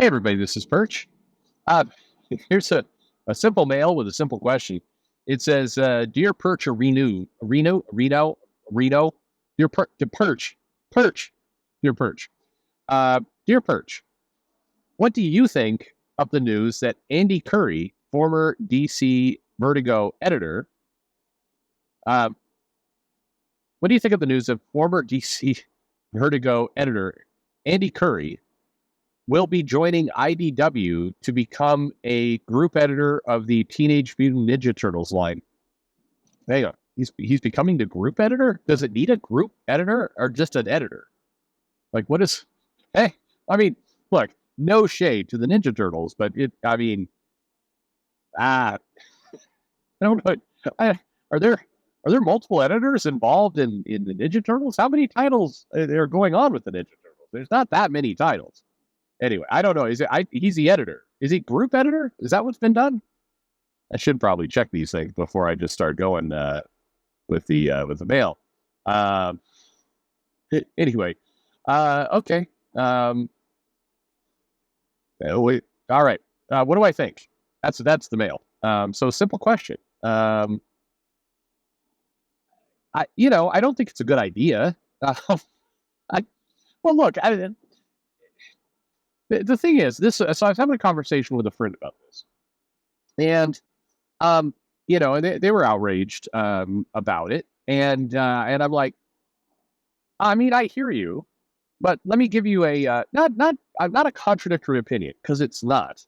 Hey everybody, this is Perch. Uh, here's a simple mail with a simple question. It says, "Dear Perch or Reno, to Perch, dear Perch, dear Perch, what do you think of the news that Andy Curry, former DC Vertigo editor, uh, what do you think of the news of former DC Vertigo editor Andy Curry will be joining IDW to become a group editor of the Teenage Mutant Ninja Turtles line?" Hang on. He's becoming the group editor? Does it need a group editor or just an editor? Like, what is? Hey, I mean, look, no shade to the Ninja Turtles, but I don't know. I, are there are there multiple editors involved in the Ninja Turtles? How many titles are going on with the Ninja Turtles? There's not that many titles. Anyway, I don't know. He's the editor. Is he group editor? Is that what's been done? I should probably check these things before I just start going with the mail. Um, anyway, okay. Wait. All right. What do I think? That's the mail. So simple question. I don't think it's a good idea. I well, look. The thing is, this. So I was having a conversation with a friend about this, and um, and they were outraged about it, and I'm like, I mean, I hear you, but let me give you a not a contradictory opinion because it's not.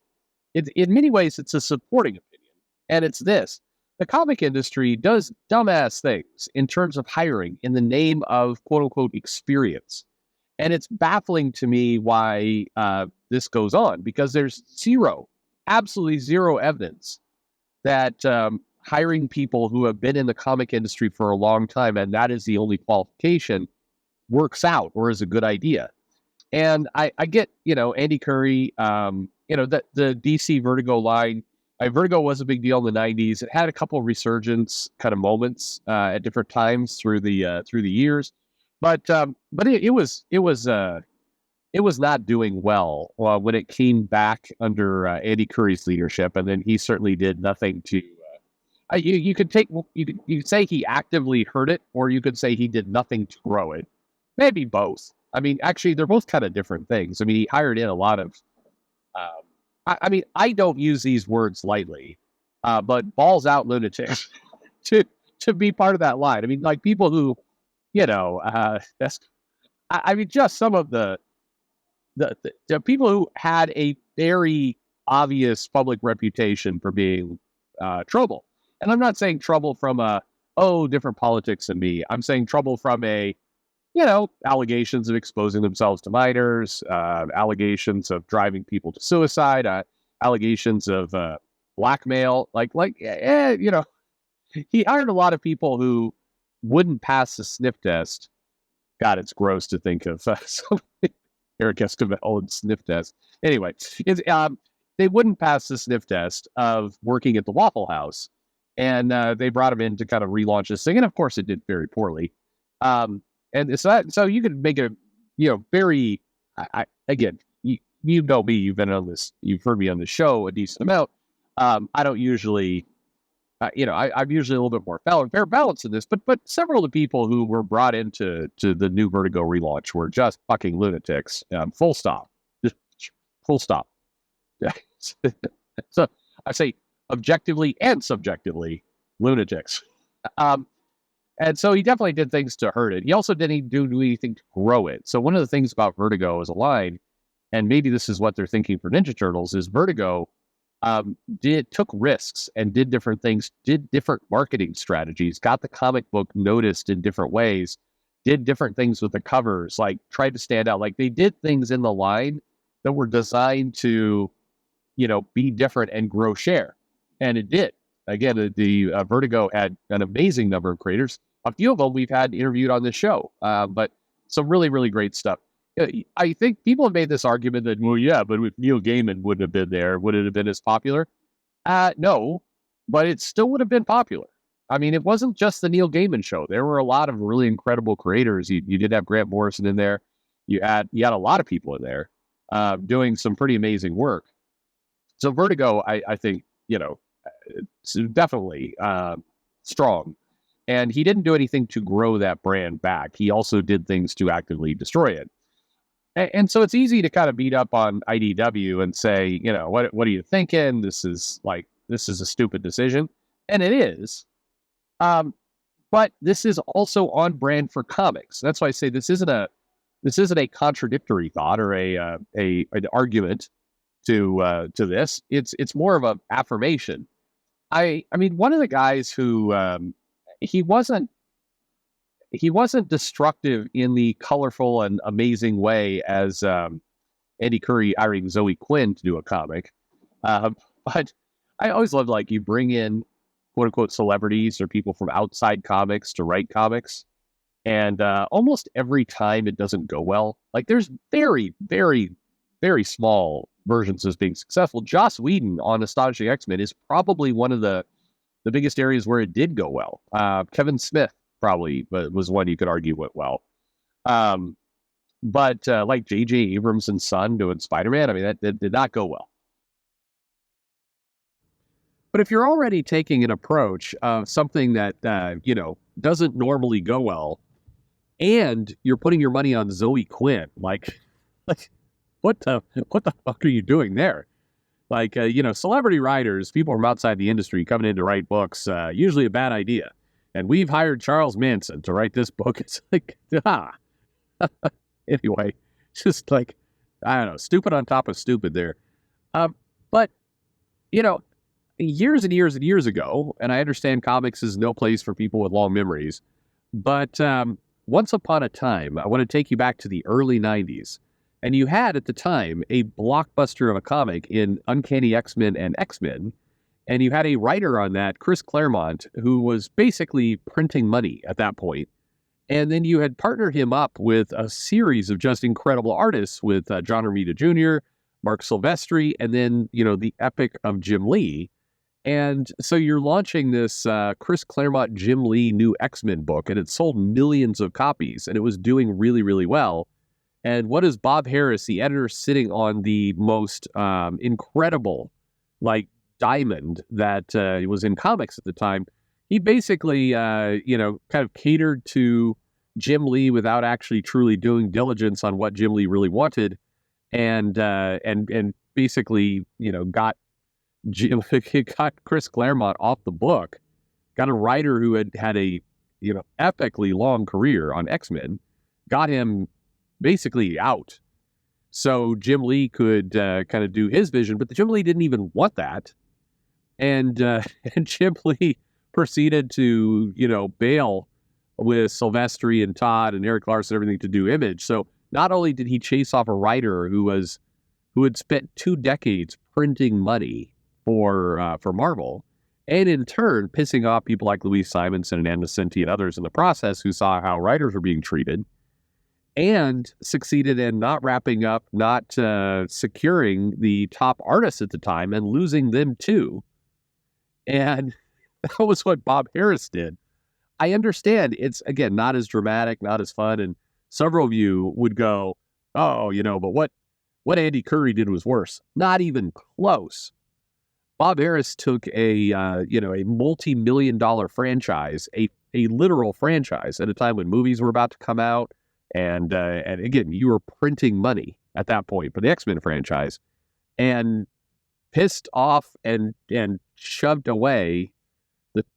In many ways, it's a supporting opinion, and it's this: the comic industry does dumbass things in terms of hiring in the name of quote unquote experience, and it's baffling to me why this goes on because there's absolutely zero evidence that hiring people who have been in the comic industry for a long time and that is the only qualification works out or is a good idea. And I get, Andy Curry, the DC Vertigo line. Vertigo was a big deal in the '90s. It had a couple of resurgence kind of moments at different times through the years, but it was not doing well when it came back under Andy Curry's leadership, and then he certainly did nothing to. You could you could say he actively hurt it, or you could say he did nothing to grow it. Maybe both. I mean, actually, they're both kind of different things. I mean, he hired in a lot of. I don't use these words lightly, but balls out lunatics to be part of that line. I mean, like people who, that's. I mean, just some of the people who had a very obvious public reputation for being trouble. And I'm not saying trouble from different politics than me. I'm saying trouble from allegations of exposing themselves to minors, allegations of driving people to suicide, allegations of blackmail. He hired a lot of people who wouldn't pass the sniff test. God, it's gross to think of Eric Esquivel and sniff test. Anyway, they wouldn't pass the sniff test of working at the Waffle House, and they brought him in to kind of relaunch this thing, and of course, it did very poorly. And so you could make a, very. Again, you know me. You've been on this. You've heard me on the show a decent amount. I don't usually. I'm usually a little bit more fair balance in this, but several of the people who were brought into the new Vertigo relaunch were just fucking lunatics. Full stop. Just full stop. So I say objectively and subjectively lunatics. And so he definitely did things to hurt it. He also didn't do anything to grow it. So one of the things about Vertigo as a line, and maybe this is what they're thinking for Ninja Turtles, is Vertigo took risks and did different things, did different marketing strategies, got the comic book noticed in different ways, did different things with the covers, like tried to stand out. Like they did things in the line that were designed to, be different and grow share. And it did. Again, the Vertigo had an amazing number of creators. A few of them we've had interviewed on this show, but some really, really great stuff. I think people have made this argument that, well, yeah, but if Neil Gaiman wouldn't have been there, would it have been as popular? No, but it still would have been popular. I mean, it wasn't just the Neil Gaiman show. There were a lot of really incredible creators. You did have Grant Morrison in there. You had a lot of people in there. doing some pretty amazing work. So Vertigo, I think, it's definitely strong. And he didn't do anything to grow that brand back. He also did things to actively destroy it. And so it's easy to kind of beat up on IDW and say, what are you thinking? This is a stupid decision. And it is. But this is also on brand for comics. That's why I say this isn't a contradictory thought or an argument to this. It's more of an affirmation. I mean, one of the guys who he wasn't destructive in the colorful and amazing way as Andy Curry hiring Zoe Quinn to do a comic, but I always loved, like, you bring in quote unquote celebrities or people from outside comics to write comics, and almost every time it doesn't go well. Like, there's very, very, very small versions of being successful. Joss Whedon on Astonishing X-Men is probably one of the biggest areas where it did go well. Kevin Smith probably was one you could argue went well. But like J.J. Abrams and Son doing Spider-Man, I mean, that did not go well. But if you're already taking an approach of something that, doesn't normally go well, and you're putting your money on Zoe Quinn, like what the fuck are you doing there? Like, celebrity writers, people from outside the industry coming in to write books, usually a bad idea. And we've hired Charles Manson to write this book. It's like, Anyway, just like, I don't know, stupid on top of stupid there. But, years and years and years ago, and I understand comics is no place for people with long memories, but once upon a time, I want to take you back to the early 90s. And you had, at the time, a blockbuster of a comic in Uncanny X-Men and X-Men. And you had a writer on that, Chris Claremont, who was basically printing money at that point. And then you had partnered him up with a series of just incredible artists with John Romita Jr., Mark Silvestri, and then, the epic of Jim Lee. And so you're launching this Chris Claremont, Jim Lee new X-Men book, and it sold millions of copies, and it was doing really, really well. And what is Bob Harris, the editor, sitting on the most incredible, diamond that was in comics at the time? He basically, kind of catered to Jim Lee without actually truly doing diligence on what Jim Lee really wanted, and basically, got Chris Claremont off the book, got a writer who had a, epically long career on X-Men, got him basically out. So Jim Lee could kind of do his vision, but Jim Lee didn't even want that. And Jim Lee proceeded to, bail with Silvestri and Todd and Eric Larson, everything to do Image. So not only did he chase off a writer who had spent 2 decades printing money for Marvel, and in turn pissing off people like Louise Simonson and Ann Nocenti and others in the process who saw how writers were being treated, and succeeded in not wrapping up, not securing the top artists at the time and losing them too. And that was what Bob Harris did. I understand it's, again, not as dramatic, not as fun. And several of you would go, oh, but what Andy Curry did was worse. Not even close. Bob Harris took a multi-million-dollar franchise, a literal franchise at a time when movies were about to come out. And again, you were printing money at that point for the X-Men franchise, and pissed off and shoved away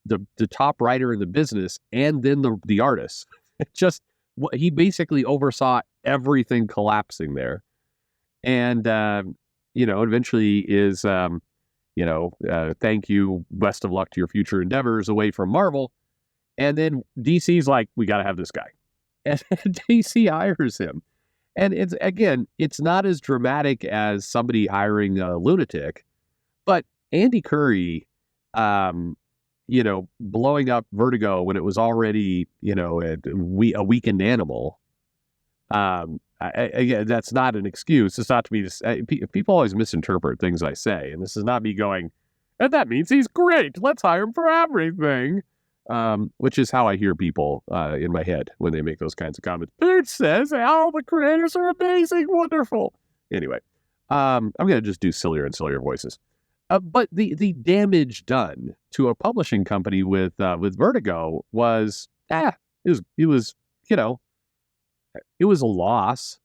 the top writer in the business, and then the artists. He basically oversaw everything collapsing there, and eventually is thank you, best of luck to your future endeavors away from Marvel, and then DC's like, we got to have this guy. And DC hires him. And it's not as dramatic as somebody hiring a lunatic, but Andy Curry, blowing up Vertigo when it was already, a weakened animal. Again, that's not an excuse. It's not to be, people always misinterpret things I say. And this is not me going, and that means he's great. Let's hire him for everything. Which is how I hear people in my head when they make those kinds of comments. Perch says all the creators are amazing, wonderful. Anyway, I'm going to just do sillier and sillier voices. But the damage done to a publishing company with Vertigo was, it was, you know, it was a loss.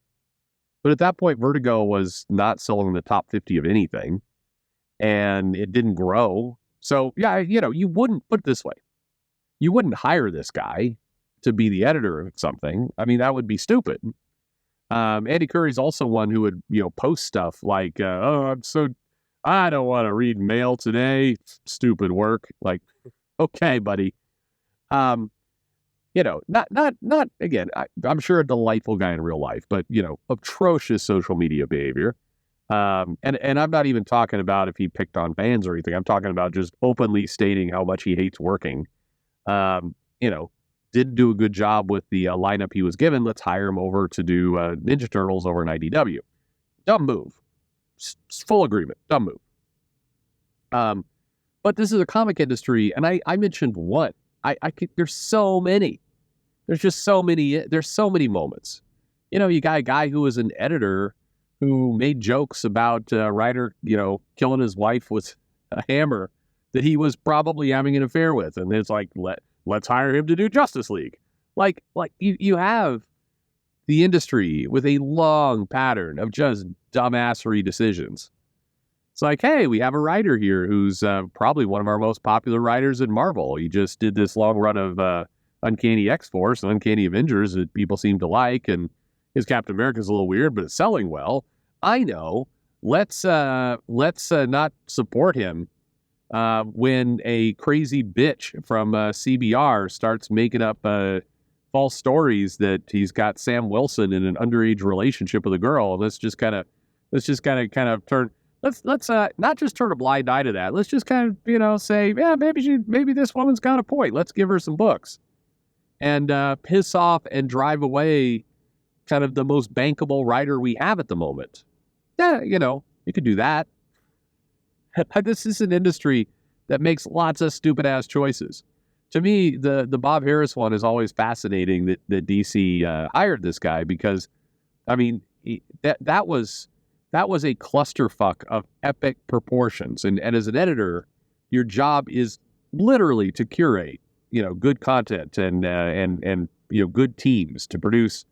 But at that point, Vertigo was not selling in the top 50 of anything, and it didn't grow. So, yeah, you wouldn't, put it this way, you wouldn't hire this guy to be the editor of something. I mean, that would be stupid. Andy Curry's also one who would, post stuff like, I don't want to read mail today. Stupid work. Like, okay, buddy. Not again, I'm sure a delightful guy in real life, but, atrocious social media behavior. And I'm not even talking about if he picked on fans or anything. I'm talking about just openly stating how much he hates working. Didn't do a good job with the lineup he was given. Let's hire him over to do Ninja Turtles over in IDW. Dumb move. Full agreement. Dumb move. But this is a comic industry, and I mentioned one. There's so many. There's just so many. There's so many moments. You got a guy who was an editor who made jokes about a writer, killing his wife with a hammer that he was probably having an affair with, and it's like, let's hire him to do Justice League. Like you have the industry with a long pattern of just dumbassery decisions. It's like, hey, we have a writer here who's probably one of our most popular writers at Marvel. He just did this long run of Uncanny X-Force and Uncanny Avengers that people seem to like, and his Captain America's a little weird, but it's selling well. I know. Let's not support him when a crazy bitch from CBR starts making up false stories that he's got Sam Wilson in an underage relationship with a girl. Let's just kind of turn. Let's not just turn a blind eye to that. Let's just kind of say, yeah, maybe this woman's got a point. Let's give her some books, and piss off and drive away kind of the most bankable writer we have at the moment. Yeah, you could do that. This is an industry that makes lots of stupid ass choices. To me, the Bob Harris one is always fascinating that DC hired this guy, because, I mean, that was a clusterfuck of epic proportions. And as an editor, your job is literally to curate, good content and good teams to produce,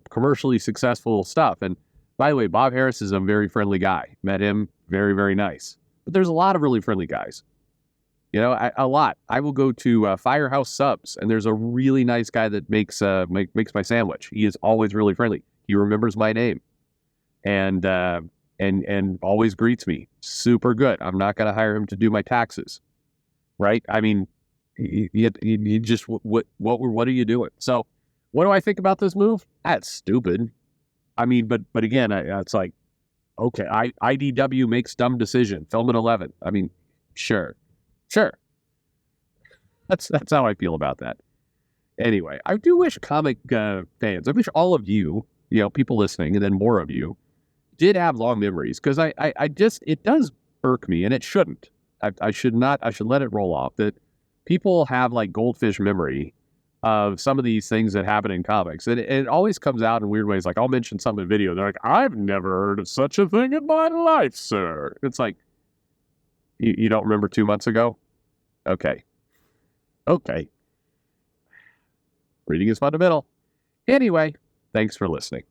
commercially successful stuff. And by the way, Bob Harris is a very friendly guy. Met him, very, very nice. But there's a lot of really friendly guys. A lot. I will go to Firehouse Subs, and there's a really nice guy that makes my sandwich. He is always really friendly. He remembers my name, and always greets me. Super good. I'm not going to hire him to do my taxes, right? I mean, you just what are you doing? So, what do I think about this move? That's stupid. I mean, but again, it's like, okay, IDW makes dumb decision. Film at 11. I mean, sure. That's how I feel about that. Anyway, I do wish comic fans, I wish all of you, people listening, and then more of you, did have long memories, because I just, it does irk me, and it shouldn't. I should let it roll off, that people have like goldfish memory of some of these things that happen in comics. And it always comes out in weird ways. Like, I'll mention something in video. They're like, I've never heard of such a thing in my life, sir. It's like, you don't remember 2 months ago? Okay. Reading is fundamental. Anyway, thanks for listening.